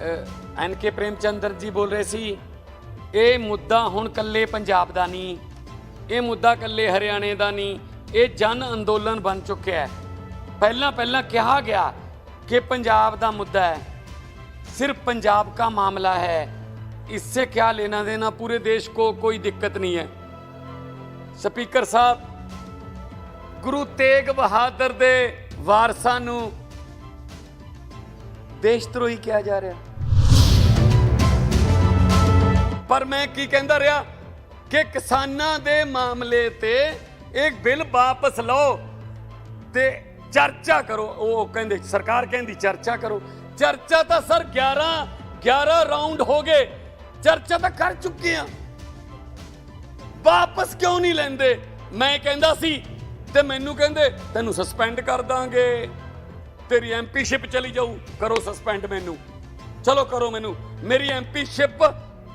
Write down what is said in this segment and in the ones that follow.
N के प्रेमचंद्र जी बोल रहे सी ये मुद्दा हुण कल्ले पंजाब दा नहीं, ये मुद्दा कल्ले हरियाणे दा नहीं, ये जन अंदोलन बन चुका है। पहला कहा गया कि पंजाब दा मुद्दा है, सिर्फ पंजाब का मामला है, इससे क्या लेना देना, पूरे देश को कोई दिक्कत नहीं है। स्पीकर साहब, गुरु तेग बहादुर दे वारसां नूं देशद्रोही किया जा रहा। पर मैं की कहंदा रहा कि किसानां दे मामले ते एक बिल वापस लो ते चर्चा करो। वो कहंदे सरकार कहंदी चर्चा करो। चर्चा तो सर 11 राउंड हो गए, चर्चा तो कर चुके हैं, वापस क्यों नहीं लेंदे? मैं कहंदा सी ते मैनू कहंदे तैनू सस्पेंड कर दांगे, तेरी एमपीशिप चली जाऊ। करो सस्पेंड मैनू, चलो करो मैनू, मेरी एमपीशिप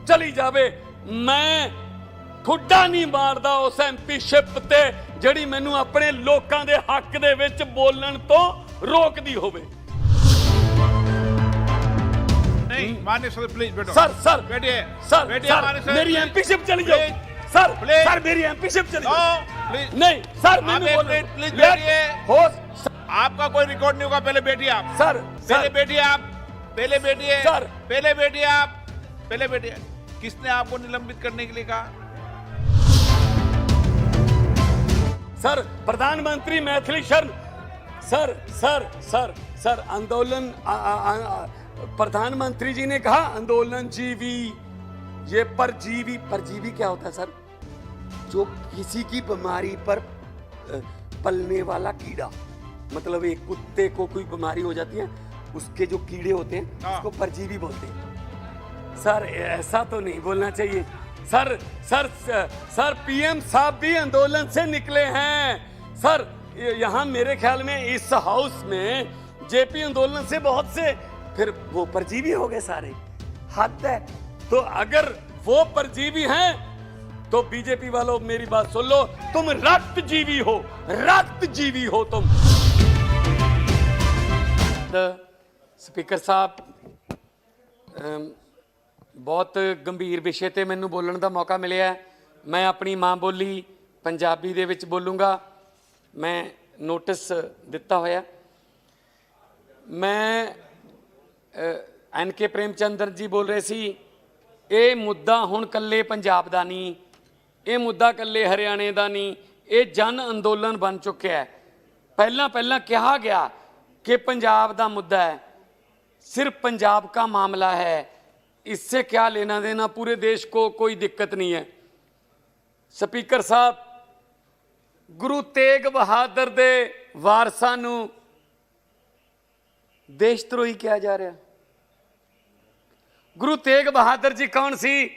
चली जावे। मैं ठुड्डा नहीं मारदा उस एमपीशिप ते जिहड़ी मैनू अपने लोकां दे हक दे विच बोलण तो रोकदी होवे। नहीं माननीय सर प्लीज बैठो। सर बैठिए सर, सर मेरी एमपीशिप चली जाओ सर, सर मेरी एमपीशिप चली जाओ। प्लीज नहीं सर, मैंने प्लीज बैठिए। हो आपका कोई रिकॉर्ड नहीं होगा, पहले बैठिए आप। सर पहले बैठिए आप, पहले बैठिए सर, पहले बैठिए आप, पहले बैठिए। किसने आपको निलंबित करने के लिए कहा? सर प्रधानमंत्री Maithili Sharan sir sir sir sir आंदोलन प्रधानमंत्री जी ने कहा आंदोलन जीवी, ये परजीवी। परजीवी क्या होता है सर? जो किसी की बीमारी पर पलने वाला कीड़ा, मतलब एक कुत्ते को कोई बीमारी हो जाती है, उसके जो कीड़े होते हैं उसको परजीवी बोलते हैं। सर ऐसा तो नहीं बोलना चाहिए सर। सर सर पीएम साहब भी आंदोलन से निकले हैं सर। यहाँ मेरे ख्याल में इस हाउस में जेपी आंदोलन से बहुत से फिर वो परजीवी हो गए सारे। हद है। तो अगर वो परजीवी हैं तो बीजेपी वालों मेरी बात सुन लो, तुम रक्तजीवी हो, रक्तजीवी हो तुम। स्पीकर साहब, बहुत गंभीर विषय ते मैनू बोलण दा मौका मिलिया। मैं अपनी माँ बोली पंजाबी दे विच बोलूँगा। मैं नोटिस दिता होया। मैं एन के प्रेमचंद्र जी बोल रहे सी ये मुद्दा हुण कल्ले पंजाब दा नहीं, ये मुद्दा कल्ले हरियाणे दा नहीं, ये जन अंदोलन बन चुका है। पहला कहा गया कि पंजाब दा मुद्दा है, सिर्फ पंजाब का मामला है, इससे क्या लेना देना, पूरे देश को कोई दिक्कत नहीं है। स्पीकर साहब, गुरु तेग बहादुर दे वारसां नूं देशद्रोही किया जा रहा। गुरु तेग बहादुर जी कौन सी?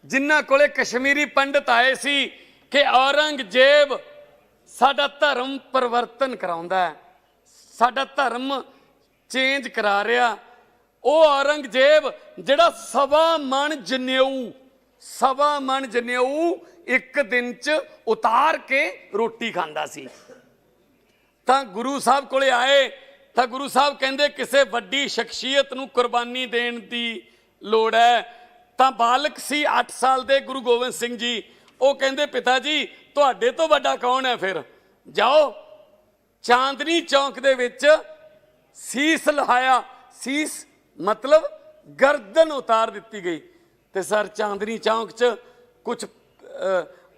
जिन्हां कोले कश्मीरी पंडित आए सी कि औरंगजेब साडा धर्म परिवर्तन कराउंदा है, साडा धर्म चेंज करा रहा। ਉਹ औरंगजेब ਜਿਹੜਾ ਸਵਾ ਮਣ ਜਨੇਊ ਇੱਕ ਦਿਨ ਚ ਉਤਾਰ ਕੇ ਰੋਟੀ ਖਾਂਦਾ ਸੀ। ਤਾਂ ਗੁਰੂ ਸਾਹਿਬ ਕੋਲੇ ਆਏ ਤਾਂ ਗੁਰੂ ਸਾਹਿਬ ਕਹਿੰਦੇ ਕਿਸੇ ਵੱਡੀ ਸ਼ਖਸੀਅਤ ਨੂੰ ਕੁਰਬਾਨੀ ਦੇਣ ਦੀ ਲੋੜ ਹੈ। ਤਾਂ ਬਾਲਕ ਸੀ 8 ਸਾਲ ਦੇ ਗੁਰੂ ਗੋਬਿੰਦ ਸਿੰਘ ਜੀ। ਉਹ ਕਹਿੰਦੇ ਪਿਤਾ ਜੀ ਤੁਹਾਡੇ ਤੋਂ ਵੱਡਾ ਕੌਣ ਹੈ? ਫਿਰ ਜਾਓ ਚਾਂਦਨੀ ਚੌਂਕ ਦੇ ਵਿੱਚ ਸੀਸ ਲਹਾਇਆ। ਸੀਸ मतलब गर्दन उतार दी गई। तो सर चांदनी चौंक च कुछ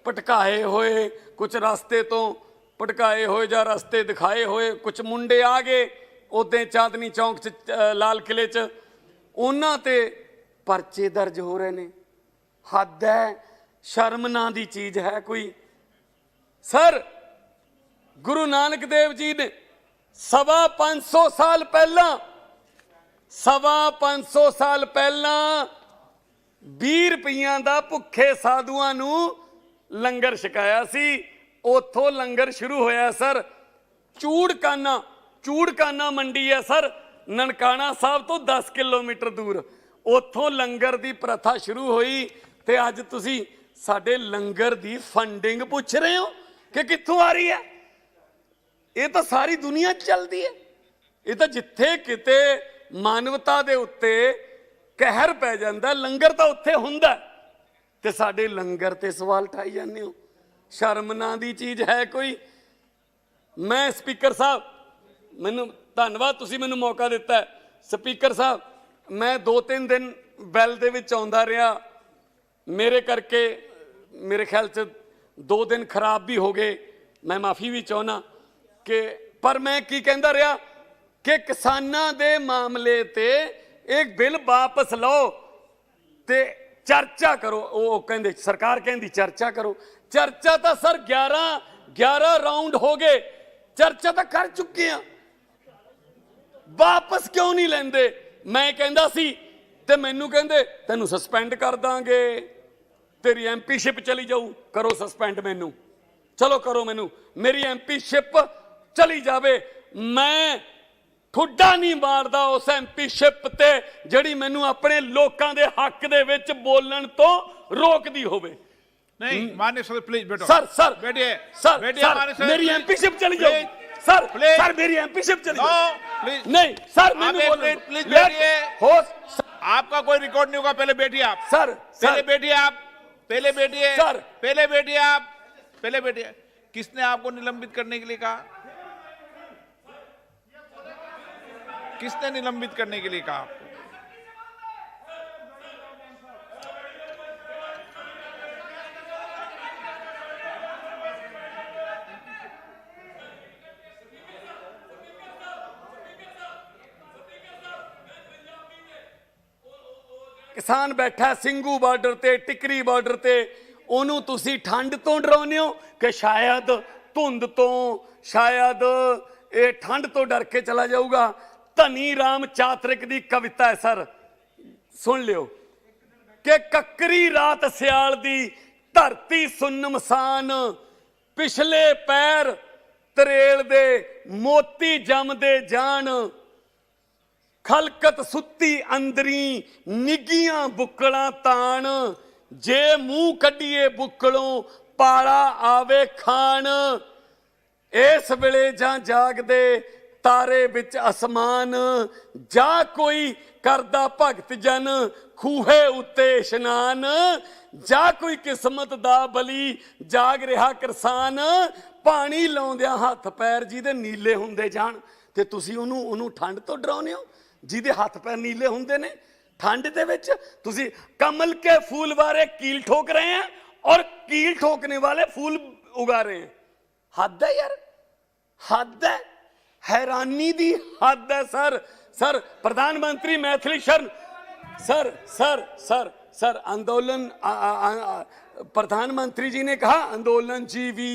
भटकाए हुए, कुछ रास्ते तो भटकाए हुए या रास्ते दिखाए हुए कुछ मुंडे आ गए उदे चांदनी चौंक च लाल किले च, उन्हां ते परचे दर्ज हो रहे ने। हद है, शर्म ना दी चीज़ है कोई। सर गुरु नानक देव जी ने 550 साल पहला 550 साल पहला 20 रुपइयां दा भुखे साधुआं नूं लंगर छकाया सी। उथों लंगर शुरू होया सर। चूड़काना मंडी है सर, ननकाना साहब तो 10 किलोमीटर दूर। उथों लंगर दी प्रथा शुरू हुई ते अज तुसी साडे लंगर दी फंडिंग पुछ रहे हो कि कित्थों आ रही है? ये तो सारी दुनिया चलती है। ये तो जिथे किते ਮਾਨਵਤਾ ਦੇ ਉੱਤੇ ਕਹਿਰ ਪੈ ਜਾਂਦਾ। ਲੰਗਰ ਤਾਂ ਉੱਥੇ ਹੁੰਦਾ ਤੇ ਸਾਡੇ ਲੰਗਰ ਤੇ ਸਵਾਲ ਠਾਈ ਜਾਂਦੇ ਹੋ। ਸ਼ਰਮ ਨਾਂ ਦੀ ਚੀਜ਼ ਹੈ ਕੋਈ? ਮੈਂ ਸਪੀਕਰ ਸਾਹਿਬ, ਮੈਨੂੰ ਧੰਨਵਾਦ, ਤੁਸੀਂ ਮੈਨੂੰ ਮੌਕਾ ਦਿੱਤਾ ਹੈ। ਸਪੀਕਰ ਸਾਹਿਬ, ਮੈਂ 2-3 ਦਿਨ ਬੈਲ ਦੇ ਵਿੱਚ ਆਉਂਦਾ ਰਿਹਾ, ਮੇਰੇ ਕਰਕੇ ਮੇਰੇ ਖਿਆਲ 'ਚ 2 ਦਿਨ ਖਰਾਬ ਵੀ ਹੋ ਗਏ, ਮੈਂ ਮਾਫੀ ਵੀ ਚਾਹੁੰਦਾ ਕਿ ਪਰ ਮੈਂ ਕੀ ਕਹਿੰਦਾ ਰਿਹਾ ਕਿ ਕਿਸਾਨਾਂ ਦੇ ਮਾਮਲੇ ਤੇ ਇੱਕ ਬਿੱਲ ਵਾਪਸ ਲਓ ਤੇ ਚਰਚਾ ਕਰੋ। ਉਹ ਕਹਿੰਦੇ, ਸਰਕਾਰ ਕਹਿੰਦੀ ਚਰਚਾ ਕਰੋ। ਚਰਚਾ ਤਾਂ ਸਰ 11 ਰਾਉਂਡ ਹੋ ਗਏ, ਚਰਚਾ ਤਾਂ ਕਰ ਚੁੱਕੇ ਆ, ਵਾਪਸ ਕਿਉਂ ਨਹੀਂ ਲੈਂਦੇ? ਮੈਂ ਕਹਿੰਦਾ ਸੀ ਤੇ ਮੈਨੂੰ ਕਹਿੰਦੇ ਤੈਨੂੰ ਸਸਪੈਂਡ ਕਰ ਦਾਂਗੇ, ਤੇਰੀ ਐਮਪੀਸ਼ਿਪ ਚਲੀ ਜਾਊ। ਕਰੋ ਸਸਪੈਂਡ ਮੈਨੂੰ, ਚਲੋ ਕਰੋ, ਮੈਨੂੰ ਮੇਰੀ ਐਮਪੀਸ਼ਿਪ ਚਲੀ ਜਾਵੇ। ਮੈਂ ਠੁੱਡਾ ਨਹੀਂ ਮਾਰਦਾ ਉਸ ਐਮਪੀਸ਼ਿਪ ਤੇ ਜਿਹੜੀ ਮੈਨੂੰ ਆਪਣੇ ਲੋਕਾਂ ਦੇ ਹੱਕ ਦੇ ਵਿੱਚ ਬੋਲਣ ਤੋਂ ਰੋਕਦੀ ਹੋਵੇ। नहीं माननीय सदस्य प्लीज बैठो। सर बैठिए सर, बैठिए, हमारे सदस्य मेरी प्लीज। एमपीशिप चली जाओ सर, प्लीज। सर मेरी एमपीशिप चली जाओ। प्लीज नहीं सर, आप मैंने एक बोला मिनट प्लीज बैठिए। होस्ट आपका कोई रिकॉर्ड नहीं होगा, पहले बैठिए आप। सर पहले बैठिए आप, पहले बैठिए सर, पहले बैठिए आप, पहले बैठिए। किसने आपको निलंबित करने के लिए कहा? किसने निलंबित करने के लिए कहा आपको? किसान बैठा ਸਿੰਘੂ ਬਾਰਡਰ ਤੇ, ਟਿਕਰੀ ਬਾਰਡਰ ਤੇ, ਉਹਨੂੰ ਤੁਸੀਂ ਠੰਡ ਤੋਂ ਡਰਾਉਂਦੇ ਹੋ ਕਿ ਸ਼ਾਇਦ ਧੁੰਦ ਤੋਂ, ਸ਼ਾਇਦ ਇਹ ਠੰਡ ਤੋਂ ਡਰ ਕੇ ਚਲਾ ਜਾਊਗਾ। ਧਨੀ ਰਾਮ ਚਾਤਰਿਕ ਦੀ ਕਵਿਤਾ ਹੈ ਸਰ, ਸੁਣ ਲਿਓ ਕਿ ਕੱਕਰੀ ਰਾਤ ਸਿਆਲ ਦੀ ਧਰਤੀ ਸੁੰਨਮਸਾਨ, ਪਿਛਲੇ ਪੈਰ ਤਰੇਲ ਦੇ ਮੋਤੀ ਜੰਮਦੇ ਜਾਣ, ਖਲਕਤ ਸੁੱਤੀ ਅੰਦਰੀ ਨਿੱਗੀਆਂ ਬੁੱਕਲਾਂ ਤਾਣ, ਜੇ ਮੂੰਹ ਕੱਢੀਏ ਬੁੱਕਲੋਂ ਪਾਲਾ ਆਵੇ ਖਾਣ, ਇਸ ਵੇਲੇ ਜਾਂ ਜਾਗਦੇ ਤਾਰੇ ਵਿੱਚ ਅਸਮਾਨ, ਜਾਂ ਕੋਈ ਕਰਦਾ ਭਗਤ ਜਨ ਖੂਹੇ ਉੱਤੇ ਇਸ਼ਨਾਨ, ਜਾਂ ਕੋਈ ਕਿਸਮਤ ਦਾ ਬਲੀ ਜਾਗ ਰਿਹਾ ਕਿਰਸਾਨ, ਪਾਣੀ ਲਾਉਂਦਿਆਂ ਹੱਥ ਪੈਰ ਜਿਹਦੇ ਨੀਲੇ ਹੁੰਦੇ ਜਾਣ। ਤੇ ਤੁਸੀਂ ਉਹਨੂੰ ਠੰਡ ਤੋਂ ਡਰਾਉਂਦੇ ਹੋ ਜਿਹਦੇ ਹੱਥ ਪੈਰ ਨੀਲੇ ਹੁੰਦੇ ਨੇ। ਠੰਡ ਦੇ ਵਿੱਚ ਤੁਸੀਂ कमल के फूल वाले कील ठोक रहे हैं और कील ठोकने वाले फूल उगा रहे हैं। हद है यार, हद है, हैरानी दी हद है सर। सर प्रधानमंत्री Maithili Sharan sir sir sir sir आंदोलन प्रधानमंत्री जी ने कहा आंदोलन जीवी,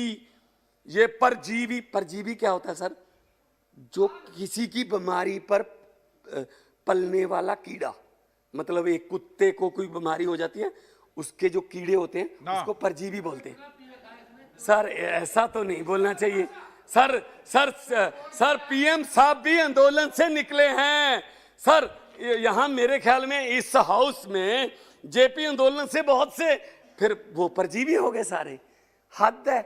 ये परजीवी, परजीवी क्या होता है सर? जो किसी की बीमारी पर पलने वाला कीड़ा, मतलब एक कुत्ते को कोई बीमारी हो जाती है उसके जो कीड़े होते हैं उसको परजीवी बोलते हैं। सर ऐसा तो नहीं बोलना चाहिए सर। सर सर पीएम साहब भी आंदोलन से निकले हैं सर। यहाँ मेरे ख्याल में इस हाउस में जेपी आंदोलन से बहुत से फिर वो परजीवी हो गए सारे। हद है।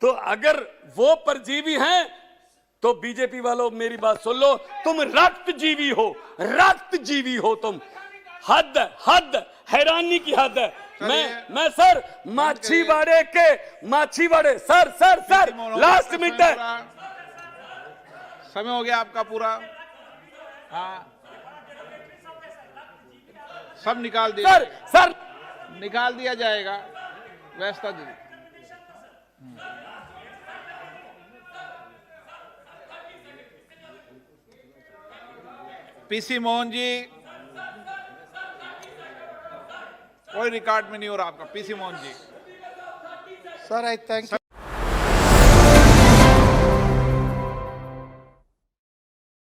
तो अगर वो परजीवी हैं तो बीजेपी वालों मेरी बात सुन लो, तुम रक्तजीवी हो, रक्तजीवी हो तुम। हद हद, हैरानी की हद है। मैं सर माछीवाड़े के माछीवाड़े sir sir sir last minute है, समय हो गया आपका पूरा। हाँ सब निकाल दिया सर सर निकाल दिया जाएगा व्यवस्था दी। पीसी मोहन जी कोई रिकॉर्ड में नहीं हो रहा आपका। PC Mohan ji Sir, I thank you.